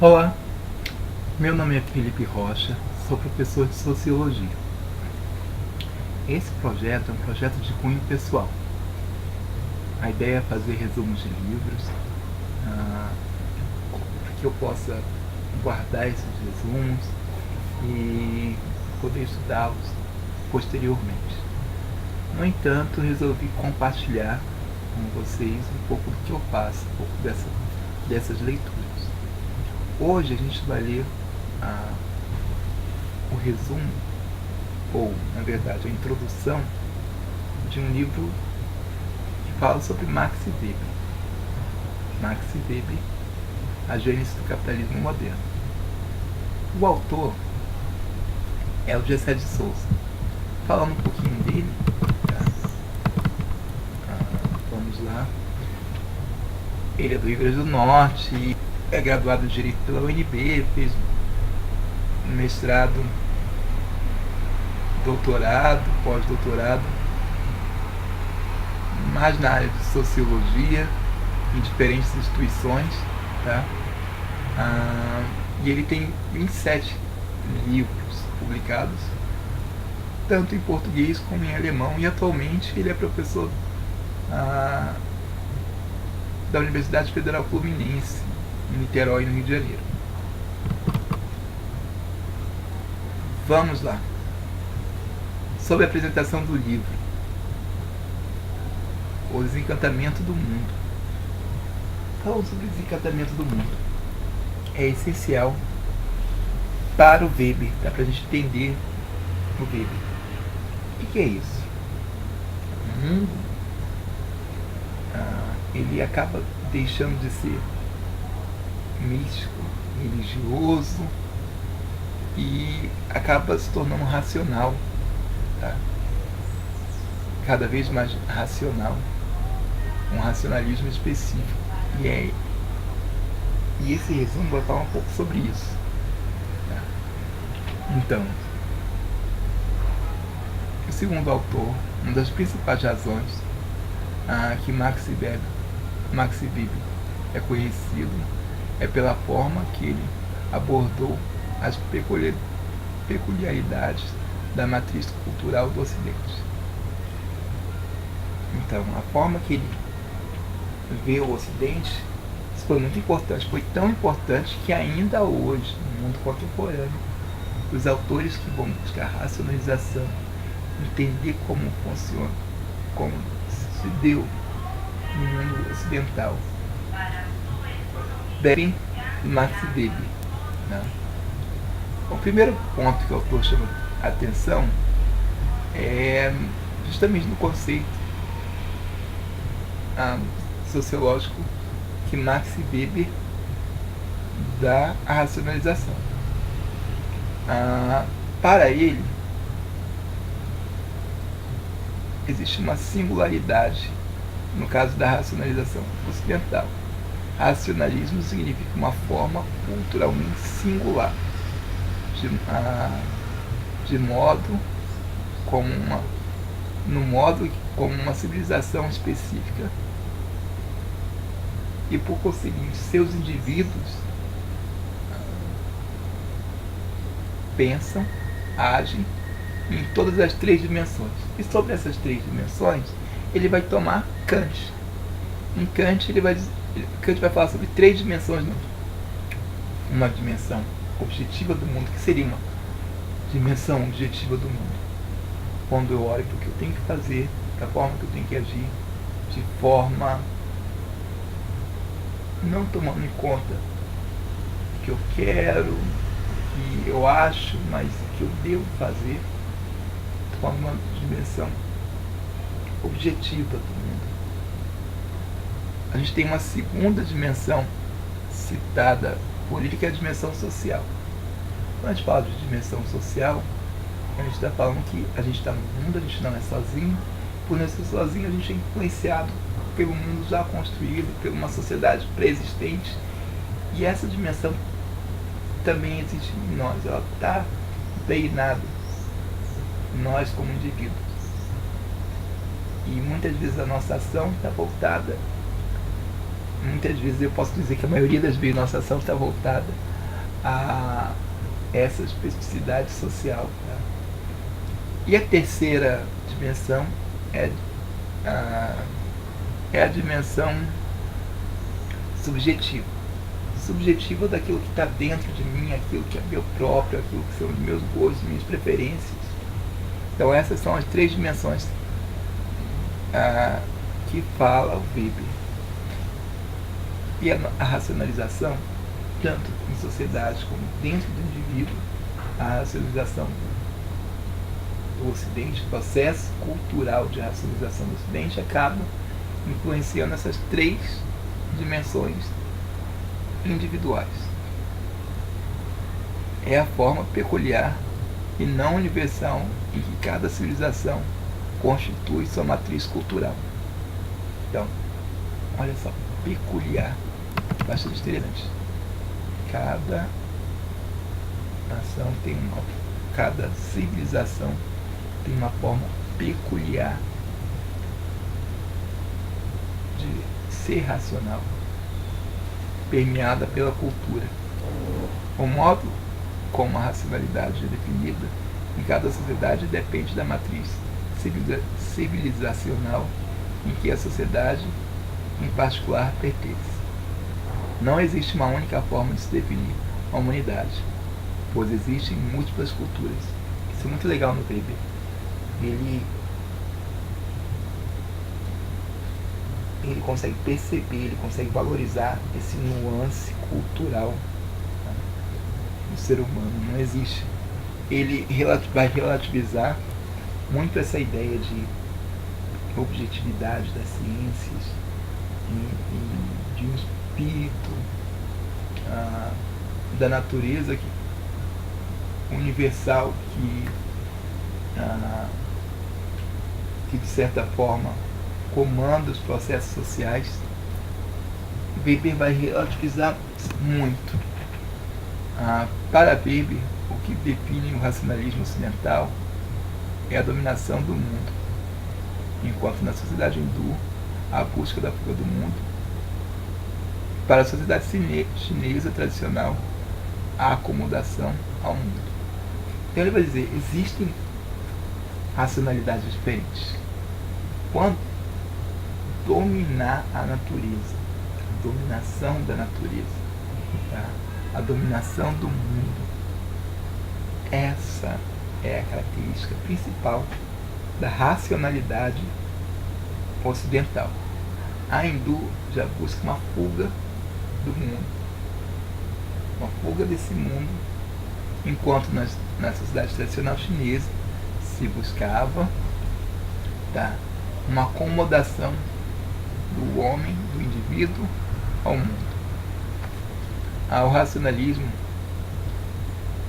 Olá, meu nome é Felipe Rocha, sou professor de Sociologia. Esse projeto é um projeto de cunho pessoal. A ideia é fazer resumos de livros, para que eu possa guardar esses resumos e poder estudá-los posteriormente. No entanto, resolvi compartilhar com vocês um pouco do que eu faço, um pouco dessas leituras. Hoje a gente vai ler o resumo, ou na verdade a introdução, de um livro que fala sobre Max Weber. Max Weber, A Gênese do Capitalismo Moderno. O autor é o Gessé de Souza. Falando um pouquinho dele, tá? Vamos lá. Ele é do Rio Grande do Norte, é graduado em Direito pela UNB, fez mestrado, doutorado, pós-doutorado, mais na área de Sociologia, em diferentes instituições, tá? E ele tem 27 livros publicados, tanto em português como em alemão, e atualmente ele é professor da Universidade Federal Fluminense, em Niterói, no Rio de Janeiro. Vamos lá. Sobre a apresentação do livro, O Desencantamento do Mundo. Falando sobre o desencantamento do mundo, é essencial para o Weber, para a gente entender o Weber. O que é isso? O mundo, ele acaba deixando de ser místico, religioso, e acaba se tornando racional, tá? Cada vez mais racional, um racionalismo específico. E esse resumo vai falar um pouco sobre isso, tá? Então, segundo o autor, uma das principais razões que Max Weber é conhecido é pela forma que ele abordou as peculiaridades da matriz cultural do Ocidente. Então, a forma que ele vê o Ocidente, isso foi muito importante. Foi tão importante que ainda hoje, no mundo contemporâneo, os autores que vão buscar racionalização, entender como funciona, como se deu no mundo ocidental, devem Max Weber, né? O primeiro ponto que o autor chama a atenção é justamente no conceito sociológico que Max Weber dá à racionalização. Para ele, existe uma singularidade no caso da racionalização ocidental. Racionalismo significa uma forma culturalmente singular, de modo como uma civilização específica, e por conseguinte seus indivíduos pensam, agem em todas as três dimensões. E sobre essas três dimensões ele vai tomar Kant. Em Kant Kant vai falar sobre três dimensões. Uma dimensão objetiva do mundo, que seria uma dimensão objetiva do mundo, quando eu olho para o que eu tenho que fazer, da forma que eu tenho que agir, de forma não tomando em conta o que eu quero, o que eu acho, mas o que eu devo fazer, de forma uma dimensão objetiva do mundo. A gente tem uma segunda dimensão citada por ele, que é a dimensão social. Quando a gente fala de dimensão social, a gente está falando que a gente está no mundo, a gente não é sozinho. Por não ser sozinho, a gente é influenciado pelo mundo já construído, por uma sociedade pré-existente. E essa dimensão também existe em nós, ela está impregnada em nós como indivíduos. E muitas vezes a nossa ação está voltada muitas vezes eu posso dizer que a maioria das vezes nossa ação está voltada a essa especificidade social. Tá? E a terceira dimensão é a dimensão subjetiva. Subjetiva daquilo que está dentro de mim, aquilo que é meu próprio, aquilo que são os meus gostos, minhas preferências. Então essas são as três dimensões que fala o Weber. E a racionalização, tanto em sociedade como dentro do indivíduo, a racionalização do Ocidente, o processo cultural de racionalização do Ocidente acaba influenciando essas três dimensões individuais. É a forma peculiar e não universal em que cada civilização constitui sua matriz cultural. Então, olha só, peculiar, bastante interessante. Cada nação tem cada civilização tem uma forma peculiar de ser racional, permeada pela cultura. O modo como a racionalidade é definida em cada sociedade depende da matriz civilizacional em que a sociedade, em particular, pertence. Não existe uma única forma de se definir a humanidade, pois existem múltiplas culturas. Isso é muito legal no Weber. Ele consegue perceber, ele consegue valorizar esse nuance cultural, tá, no ser humano. Não existe. Ele vai relativizar muito essa ideia de objetividade das ciências, de um espírito da natureza universal que de certa forma comanda os processos sociais. Weber vai relativizar muito. Para Weber, o que define o racionalismo ocidental é a dominação do mundo, enquanto na sociedade hindu, a busca da fuga do mundo. Para a sociedade chinesa tradicional, a acomodação ao mundo. Então ele vai dizer, existem racionalidades diferentes. Quando dominar a natureza, a dominação da natureza, tá? A dominação do mundo, essa é a característica principal da racionalidade ocidental. A hindu já busca uma fuga do mundo, uma fuga desse mundo, enquanto na sociedade tradicional chinesa se buscava, tá, uma acomodação do homem, do indivíduo ao mundo. O racionalismo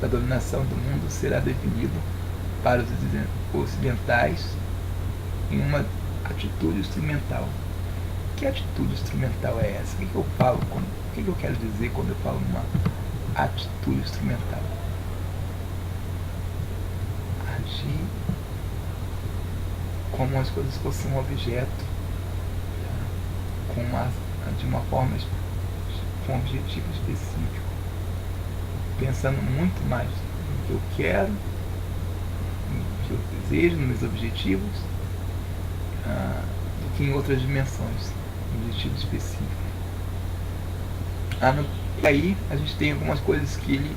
da dominação do mundo será definido para os ocidentais em uma atitude instrumental. Que atitude instrumental é essa? O que eu falo? O que eu quero dizer quando eu falo uma atitude instrumental? Agir como as coisas fossem um objeto, de uma forma, com um objetivo específico, pensando muito mais no que eu quero, no que eu desejo, nos meus objetivos, do que em outras dimensões, um objetivo específico. E aí a gente tem algumas coisas que ele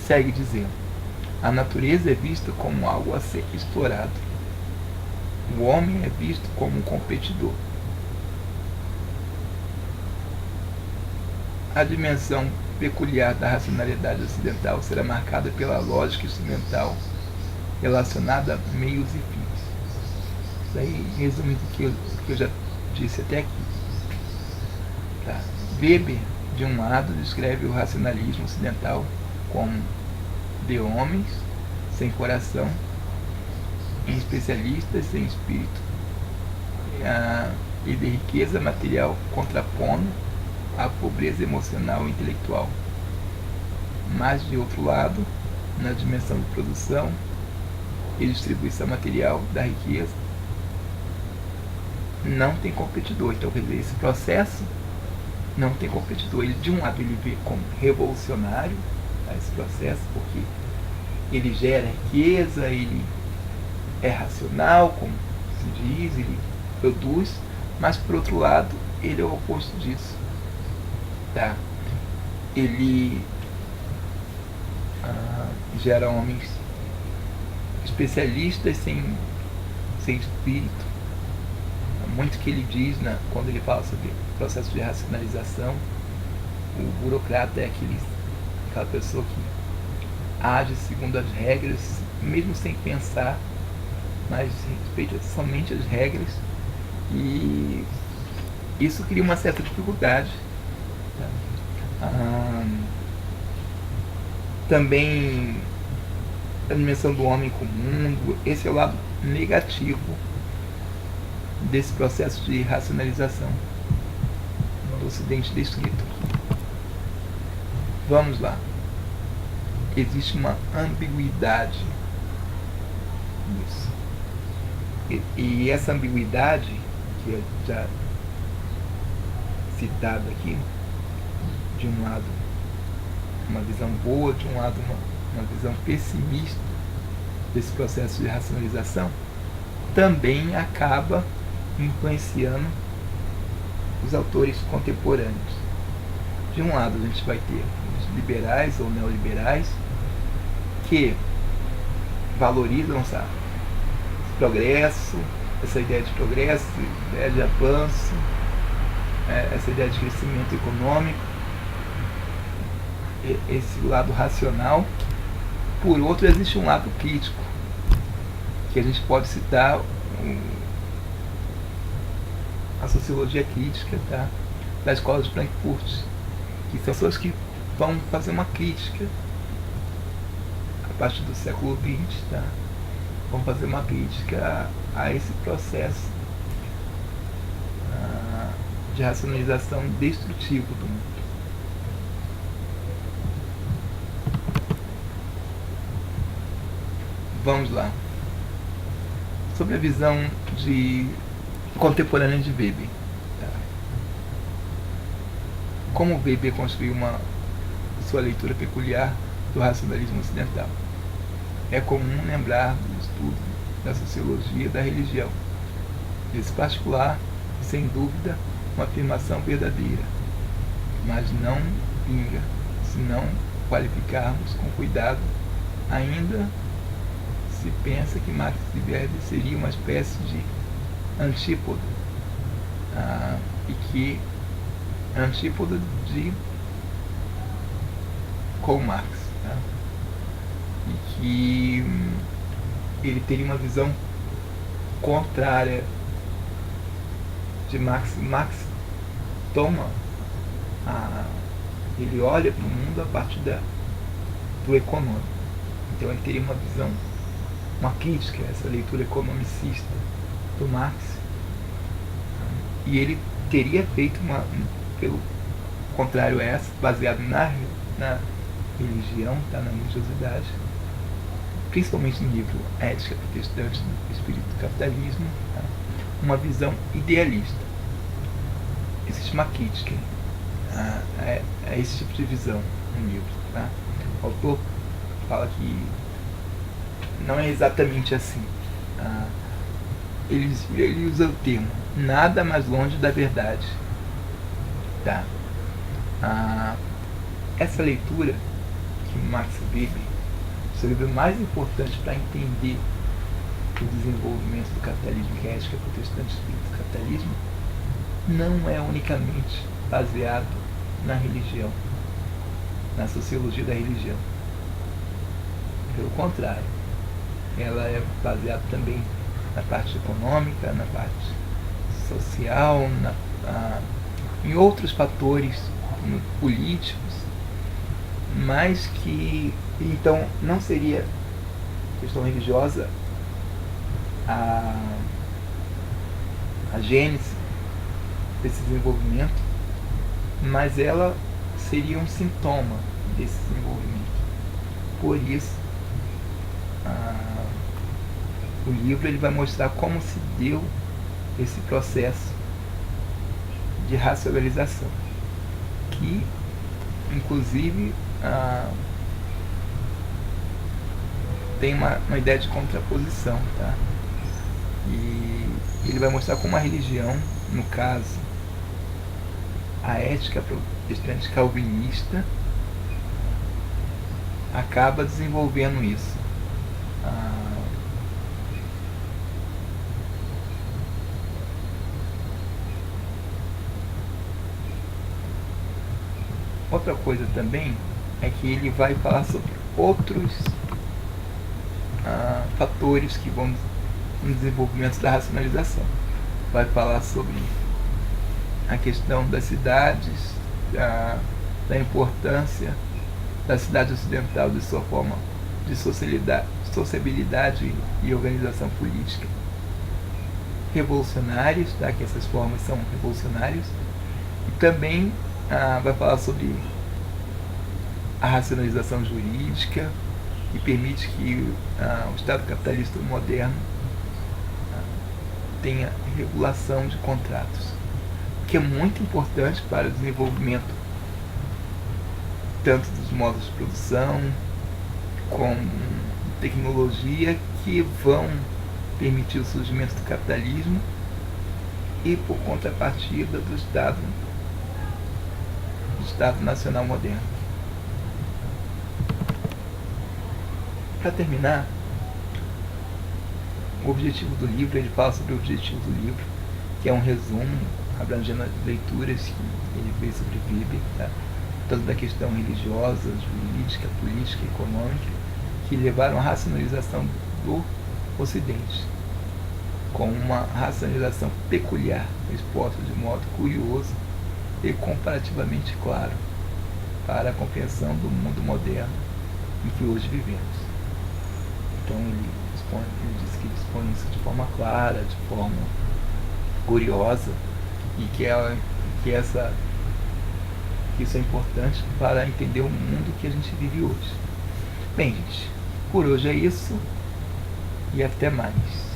segue dizendo. A natureza é vista como algo a ser explorado. O homem é visto como um competidor. A dimensão peculiar da racionalidade ocidental será marcada pela lógica instrumental relacionada a meios e fins. Isso aí resume o que eu já disse até aqui. Tá. Weber, de um lado, descreve o racionalismo ocidental como de homens sem coração, em especialistas sem espírito, e de riqueza material contrapondo a pobreza emocional e intelectual. Mas, de outro lado, na dimensão de produção e distribuição material da riqueza, não tem competidor. Então, quer dizer, esse processo não tem competidor. Ele, de um lado, ele vê como revolucionário, tá, esse processo, porque ele gera riqueza, ele é racional, como se diz, ele produz, mas por outro lado, ele é o oposto disso. Tá? Ele gera homens especialistas sem espírito. Muito que ele diz, né, quando ele fala sobre o processo de racionalização, o burocrata é aquela pessoa que age segundo as regras, mesmo sem pensar, mas respeita somente as regras, e isso cria uma certa dificuldade. Também a dimensão do homem com o mundo, esse é o lado negativo desse processo de racionalização do Ocidente descrito. Vamos lá. Existe uma ambiguidade nisso. E essa ambiguidade, que é já citada aqui, de um lado uma visão boa, de um lado uma visão pessimista desse processo de racionalização, também acaba influenciando os autores contemporâneos. De um lado a gente vai ter os liberais ou neoliberais que valorizam, sabe, progresso, essa ideia de progresso, ideia de avanço, essa ideia de crescimento econômico, esse lado racional. Por outro, existe um lado crítico, que a gente pode citar a sociologia crítica, tá, da escola de Frankfurt, que são pessoas que vão fazer uma crítica a partir do século XX, tá, vão fazer uma crítica a esse processo de racionalização destrutivo do mundo. Vamos lá. Sobre a visão contemporânea de Weber. Como Weber construiu sua leitura peculiar do racionalismo ocidental? É comum lembrar do estudo da sociologia da religião. Nesse particular, sem dúvida, uma afirmação verdadeira, mas não pinga, se não qualificarmos com cuidado. Ainda se pensa que Marx e Weber seria uma espécie de antípoda, e que antípoda de Karl Marx, tá? E que ele teria uma visão contrária de Marx. Marx ele olha para o mundo a partir do econômico. Então ele teria uma visão, uma crítica a essa leitura economicista do Marx, e ele teria feito pelo contrário a essa, baseado na religião, tá, na religiosidade, principalmente no livro Ética Protestante do Espírito do Capitalismo, tá, uma visão idealista. Existe uma crítica a esse tipo de visão no livro. Tá? O autor fala que não é exatamente assim. Ele usa o termo nada mais longe da verdade. Tá? Essa leitura que Max Weber, o livro mais importante para entender o desenvolvimento do capitalismo, que é a Ética Protestante do Capitalismo, não é unicamente baseado na religião, na sociologia da religião. Pelo contrário, ela é baseada também na parte econômica, na parte social, em outros fatores políticos, mas que então não seria questão religiosa a gênese desse desenvolvimento, mas ela seria um sintoma desse desenvolvimento. Por isso, o livro ele vai mostrar como se deu esse processo de racionalização. aqui, inclusive, tem uma ideia de contraposição, tá? E ele vai mostrar como a religião, no caso, a ética protestante calvinista, acaba desenvolvendo isso. Outra coisa também é que ele vai falar sobre outros fatores que vão no desenvolvimento da racionalização. Vai falar sobre a questão das cidades, da importância da cidade ocidental de sua forma de sociabilidade e organização política, revolucionários, tá? Que essas formas são revolucionárias, e também vai falar sobre a racionalização jurídica, que permite que o Estado capitalista moderno tenha regulação de contratos, que é muito importante para o desenvolvimento tanto dos modos de produção como tecnologia que vão permitir o surgimento do capitalismo e por contrapartida do Estado nacional moderno. Para terminar, o objetivo do livro, ele fala sobre o objetivo do livro, que é um resumo abrangendo as leituras que ele fez sobre Weber, tá? Tanto da questão religiosa, jurídica, política, econômica, que levaram à racionalização do Ocidente, com uma racionalização peculiar, exposta de modo curioso e comparativamente claro para a compreensão do mundo moderno em que hoje vivemos. Então ele diz que expõe isso de forma clara, de forma curiosa, e que isso é importante para entender o mundo que a gente vive hoje. Bem, gente, por hoje é isso e até mais.